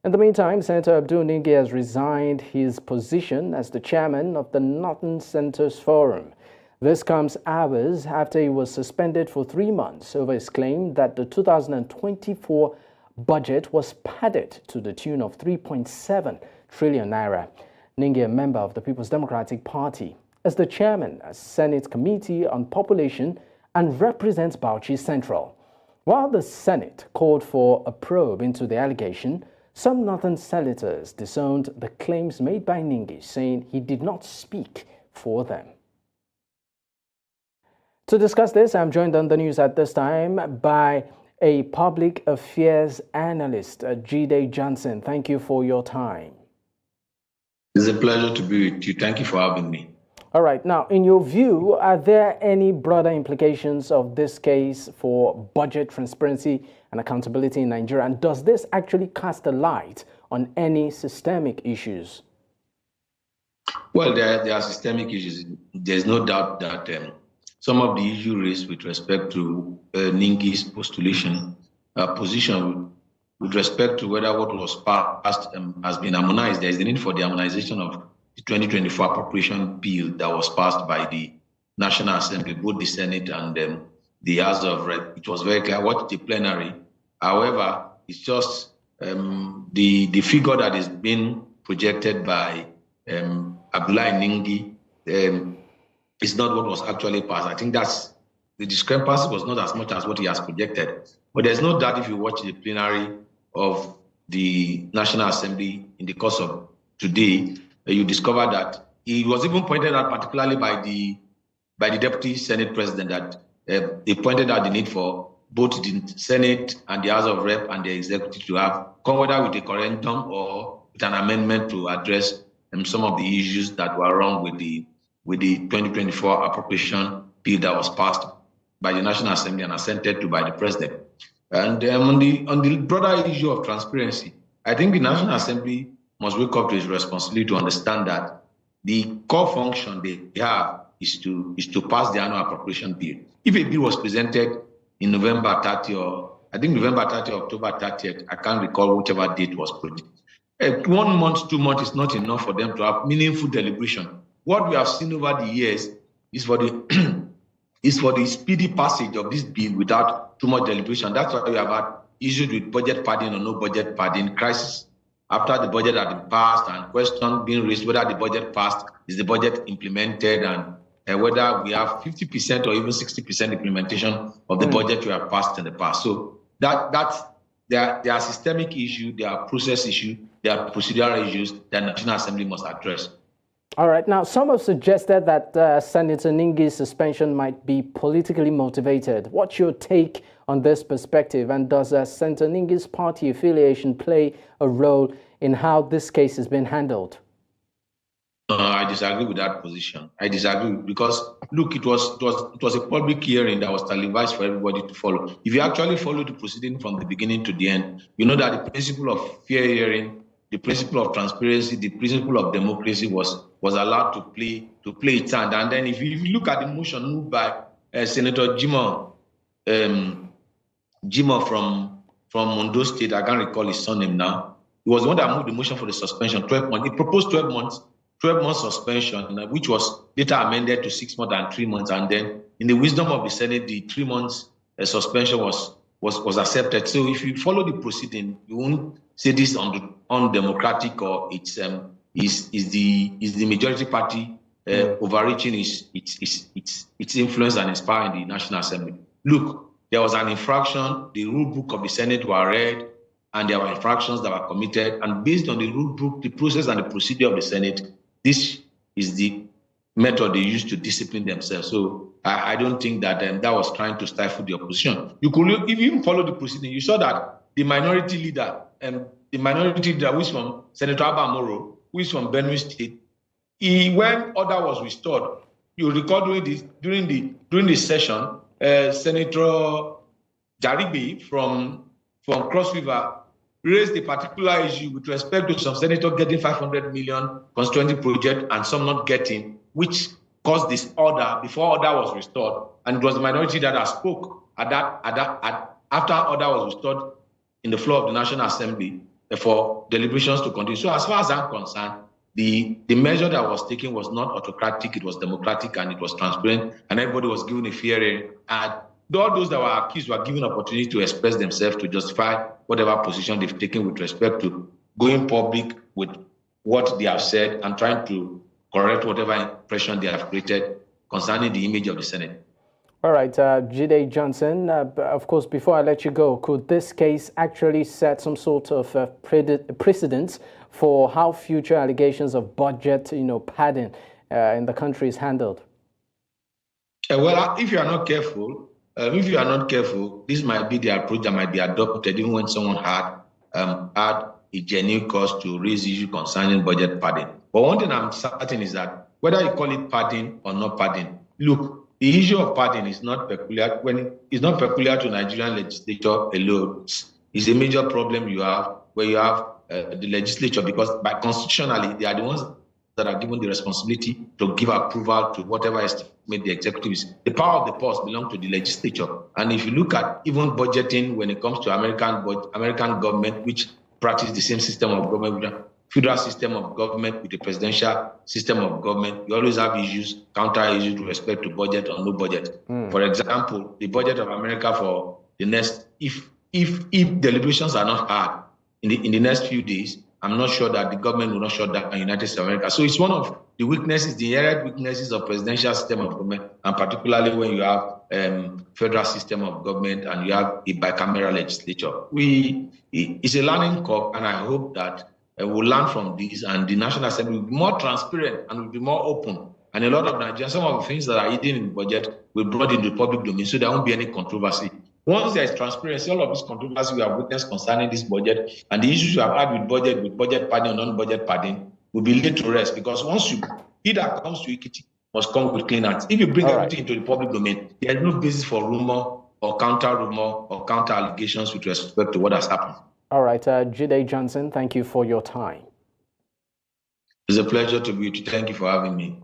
In the meantime, Senator Abdul Ningi has resigned his position as the chairman of the Northern Centers Forum. This comes hours after he was suspended for 3 months over his claim that the 2024 budget was padded to the tune of 3.7 trillion naira. Ningi, a member of the People's Democratic Party, is the chairman of Senate Committee on Population and represents Bauchi Central. While the Senate called for a probe into the allegation, some northern senators disowned the claims made by Ningi, saying he did not speak for them. To discuss this, I'm joined on the news at this time by a public affairs analyst, Jide Johnson. Thank you for your time. It's a pleasure to be with you. Thank you for having me. All right. Now, in your view, are there any broader implications of this case for budget transparency and accountability in Nigeria? And does this actually cast a light on any systemic issues? Well, there are systemic issues. There's no doubt that some of the issues raised with respect to Ningi's position with respect to whether what was passed has been harmonized. There is the need for the harmonization of the 2024 appropriation bill that was passed by the National Assembly, both the Senate and the House of Rep. It was very clear. I watched the plenary. However, it's just the figure that is being projected by Abdul Ningi is not what was actually passed. I think that's the discrepancy was not as much as what he has projected. But there's no doubt if you watch the plenary of the National Assembly in the course of today, you discover that he was even pointed out, particularly by the Deputy Senate President, that they pointed out the need for both the Senate and the House of Rep and the Executive to have come whether with a correctum or with an amendment to address some of the issues that were wrong with the 2024 appropriation bill that was passed by the National Assembly and assented to by the President. And on the broader issue of transparency, I think the National Assembly must wake up to its responsibility to understand that the core function they have is to pass the annual appropriation bill. If a bill was presented in November 30 or I think November 30 or October 30th, I can't recall whichever date was produced. 1 month, 2 months is not enough for them to have meaningful deliberation. What we have seen over the years is for the speedy passage of this bill without too much deliberation. That's why we have had issues with budget padding or no budget padding, crisis after the budget had been passed, and question being raised whether the budget passed, is the budget implemented, and whether we have 50% or even 60% implementation of the budget we have passed in the past. So there are systemic issues, there are process issues, there are procedural issues that the National Assembly must address. All right. Now, some have suggested that Senator Ningi's suspension might be politically motivated. What's your take on this perspective? And does Senator Ningi's party affiliation play a role in how this case has been handled? I disagree with that position. I disagree because, look, it was a public hearing that was televised for everybody to follow. If you actually follow the proceeding from the beginning to the end, you know that the principle of fair hearing, the principle of transparency, the principle of democracy was allowed to play its hand. And then if you look at the motion moved by Senator Jimo from Ondo State, I can't recall his surname now. He was the one that moved the motion for the suspension, 12 months. He proposed 12 months suspension, which was later amended to 6 months and 3 months. And then in the wisdom of the Senate, the 3 months suspension was accepted. So if you follow the proceeding, you won't say this undemocratic or it's the majority party overreaching its influence and inspiring the National Assembly. Look, there was an infraction. The rule book of the Senate were read, and there were infractions that were committed. And based on the rule book, the process and the procedure of the Senate, this is the method they used to discipline themselves. So I don't think that that was trying to stifle the opposition. If you even follow the proceeding, you saw that the minority leader, who is from Senator Abamoro, who is from Benue State, when order was restored, you recall during the session, Senator Jaribe from Cross River raised a particular issue with respect to some senator getting 500 million constituency project and some not getting, which caused this order before order was restored. And it was the minority that spoke after order was restored in the floor of the National Assembly. for deliberations to continue. So as far as I'm concerned, the measure that was taken was not autocratic, it was democratic, and it was transparent, and everybody was given a fair hearing. And all those that were accused were given opportunity to express themselves, to justify whatever position they've taken with respect to going public with what they have said and trying to correct whatever impression they have created concerning the image of the Senate. All right, Jide Johnson, of course, before I let you go, could this case actually set some sort of precedence for how future allegations of budget, padding in the country is handled? Well, if you are not careful, this might be the approach that might be adopted even when someone had a genuine cause to raise issues concerning budget padding. But one thing I'm certain is that whether you call it padding or not padding, look, the issue of padding is not peculiar to Nigerian legislature alone. It's a major problem you have where you have the legislature, because by constitutionally they are the ones that are given the responsibility to give approval to whatever estimate the executive is. The power of the purse belongs to the legislature. And if you look at even budgeting when it comes to American government, which practice the same system of government, federal system of government with the presidential system of government, you always have issues, counter issues with respect to budget or no budget. For example, the budget of America for the next, if deliberations are not had in the next few days, I'm not sure that the government will not shut down the United States of America. So it's one of the weaknesses, the inherent weaknesses of presidential system of government, and particularly when you have federal system of government and you have a bicameral legislature. It's a learning curve, and I hope that we'll learn from this, and the National Assembly will be more transparent and will be more open. And a lot of Nigerians, some of the things that are hidden in the budget will be brought into the public domain, so there won't be any controversy. Once there is transparency, all of this controversy we have witnessed concerning this budget and the issues we have had with budget padding or non-budget padding will be laid to rest, because once he that comes to equity must come with clean hands. If you bring everything into the public domain, there is no basis for rumor or counter allegations with respect to what has happened. All right, Jide Johnson, thank you for your time. It's a pleasure to be with you. Thank you for having me.